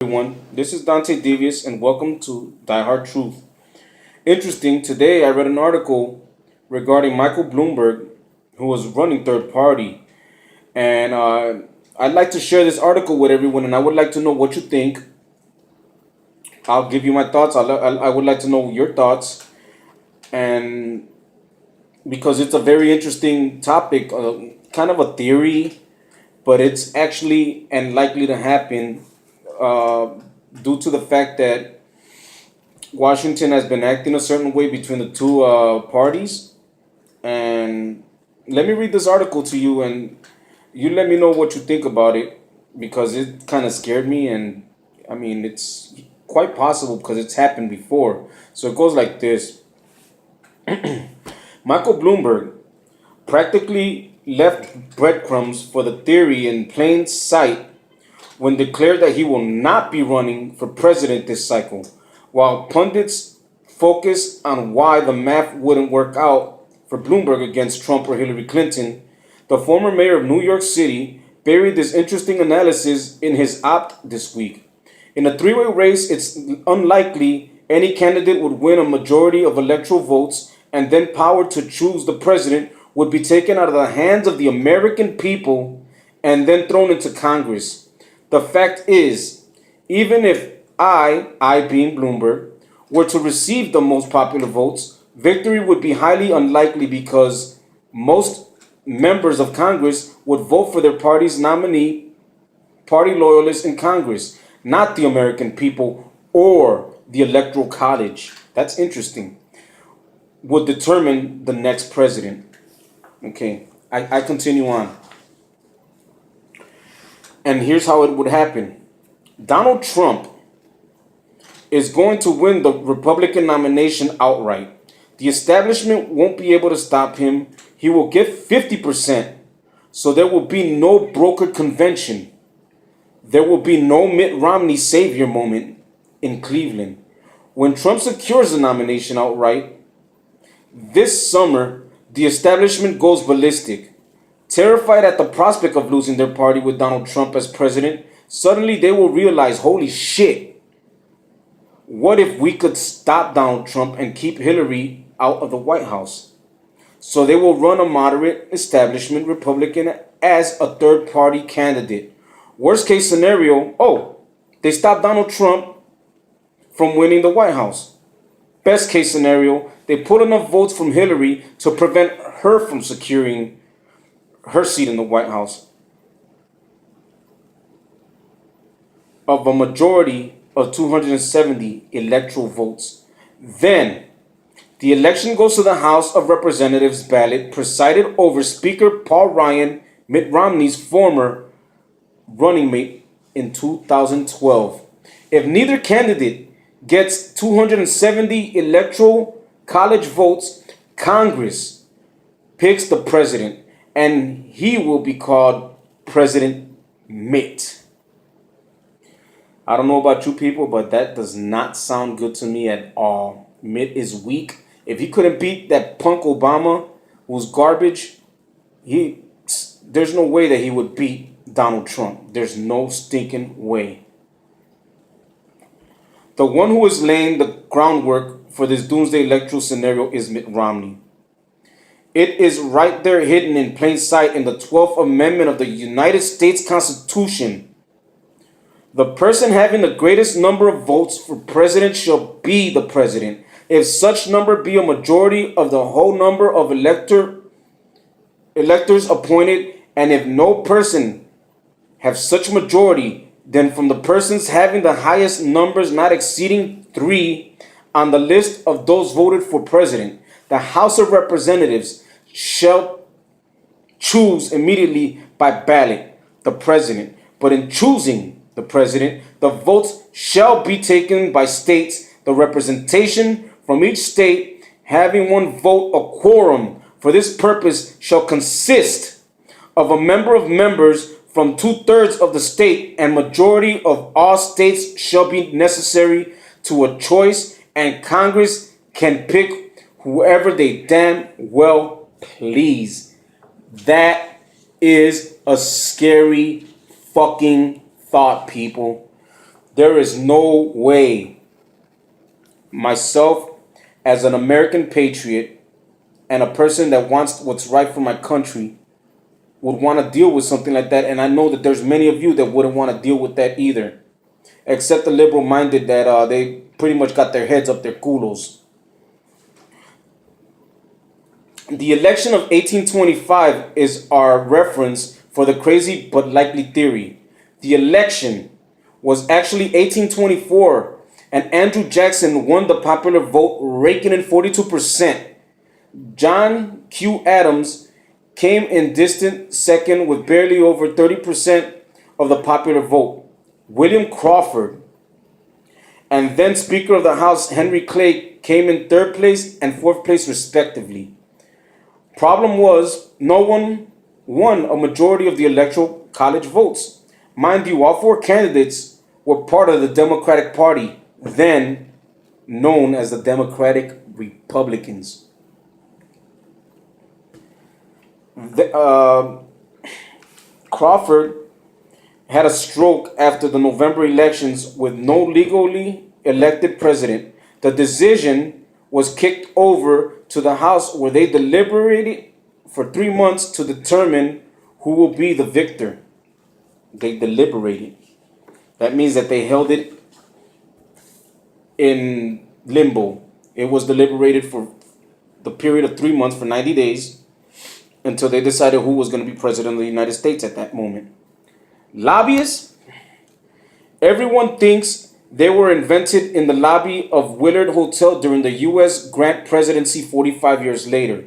Everyone, this is Dante Devious and welcome to Die Hard Truth. Interesting, today I read an article regarding Michael Bloomberg, who was running third party, and I'd like to share this article with everyone, and I would like to know what you think. I'll give you my thoughts. I would like to know your thoughts, and because it's a very interesting topic, kind of a theory, but it's actually and likely to happen uh, due to the fact that Washington has been acting a certain way between the two parties. And let me read this article to you, and you let me know what you think about it because it kind of scared me. And I mean, it's quite possible because it's happened before. So it goes like this. Michael Bloomberg practically left breadcrumbs for the theory in plain sight when declared that he will not be running for president this cycle, while pundits focus on why the math wouldn't work out for Bloomberg against Trump or Hillary Clinton. The former mayor of New York City buried this interesting analysis in his opt this week. In a three-way race, it's unlikely any candidate would win a majority of electoral votes, and then power to choose the president would be taken out of the hands of the American people and then thrown into Congress. The fact is, even if I being Bloomberg, were to receive the most popular votes, victory would be highly unlikely because most members of Congress would vote for their party's nominee, party loyalists in Congress, not the American people or the Electoral College. That's interesting. Would determine the next president. Okay, I continue on. And here's how it would happen. Donald Trump is going to win the Republican nomination outright. The establishment won't be able to stop him. He will get 50%. So there will be no brokered convention. There will be no Mitt Romney savior moment in Cleveland. When Trump secures the nomination outright, this summer, the establishment goes ballistic. Terrified at the prospect of losing their party with Donald Trump as president, suddenly they will realize, holy shit, what if we could stop Donald Trump and keep Hillary out of the White House? So they will run a moderate establishment Republican as a third party candidate. Worst case scenario, they stop Donald Trump from winning the White House. Best case scenario, they pull enough votes from Hillary to prevent her from securing her seat in the White House. Of a majority of 270 electoral votes. Then, the election goes to the House of Representatives ballot presided over Speaker Paul Ryan, Mitt Romney's former running mate in 2012. If neither candidate gets 270 electoral college votes, Congress picks the president, and he will be called President Mitt. I don't know about you people, but that does not sound good to me at all. Mitt is weak. If he couldn't beat that punk Obama, who's garbage, there's no way that he would beat Donald Trump. There's no stinking way. The one who is laying the groundwork for this doomsday electoral scenario is Mitt Romney. It is right there hidden in plain sight in the 12th Amendment of the United States Constitution. The person having the greatest number of votes for president shall be the president, if such number be a majority of the whole number of electors appointed, and if no person have such majority, then from the persons having the highest numbers not exceeding 3 on the list of those voted for president, the House of Representatives shall choose immediately by ballot the president. But in choosing the president, the votes shall be taken by states, the representation from each state having one vote. A quorum for this purpose shall consist of a member of members from 2/3 of the state, and majority of all states shall be necessary to a choice, and Congress can pick whoever they damn well please. That is a scary fucking thought, people. There is no way myself, as an American patriot and a person that wants what's right for my country, would want to deal with something like that. And I know that there's many of you that wouldn't want to deal with that either, except the liberal-minded that they pretty much got their heads up their culos. The election of 1825 is our reference for the crazy but likely theory. The election was actually 1824, and Andrew Jackson won the popular vote, raking in 42%. John Q. Adams came in distant second with barely over 30% of the popular vote. William Crawford and then Speaker of the House Henry Clay came in third place and fourth place respectively. Problem was, no one won a majority of the electoral college votes. Mind you, all four candidates were part of the Democratic Party, then known as the Democratic Republicans. Crawford had a stroke after the November elections with no legally elected president. The decision was kicked over to the House, where they deliberated for 3 months to determine who will be the victor. They deliberated. That means that they held it in limbo. It was deliberated for the period of 3 months, for 90 days, until they decided who was going to be president of the United States at that moment. Lobbyists, everyone thinks they were invented in the lobby of Willard Hotel during the U.S. Grant presidency 45 years later.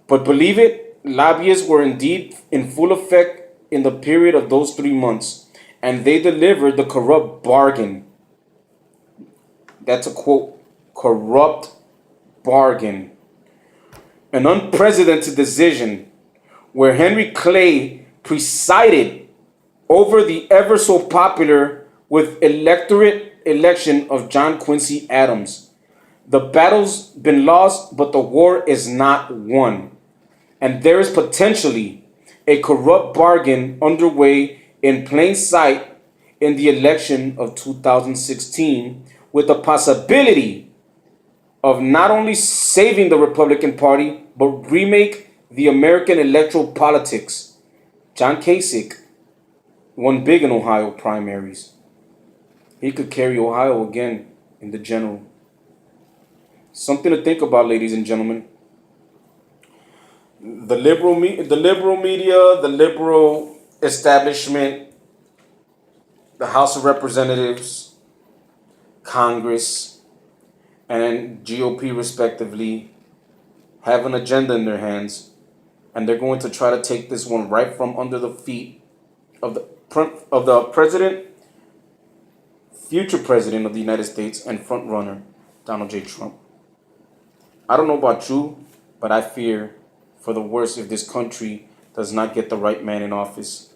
But believe it, lobbyists were indeed in full effect in the period of those 3 months, and they delivered the corrupt bargain. That's a quote, corrupt bargain. An unprecedented decision where Henry Clay presided over the ever so popular with electorate election of John Quincy Adams. The battle's been lost, but the war is not won. And there is potentially a corrupt bargain underway in plain sight in the election of 2016, with the possibility of not only saving the Republican Party, but remake the American electoral politics. John Kasich won big in Ohio primaries. He could carry Ohio again in the general. Something to think about, ladies and gentlemen. The liberal media, the liberal establishment, the House of Representatives, Congress, and GOP respectively have an agenda in their hands, and they're going to try to take this one right from under the feet of the president, future president of the United States, and front runner Donald J. Trump. I don't know about you, but I fear for the worst if this country does not get the right man in office.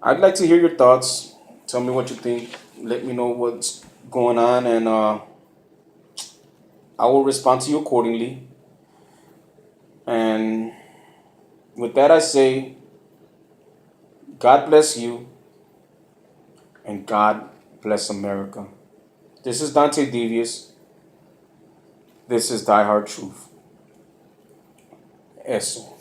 I'd like to hear your thoughts. Tell me what you think. Let me know what's going on, and I will respond to you accordingly. And with that, I say, God bless you, and God bless America. This is Dante Devious. This is Die Hard Truth. Eso.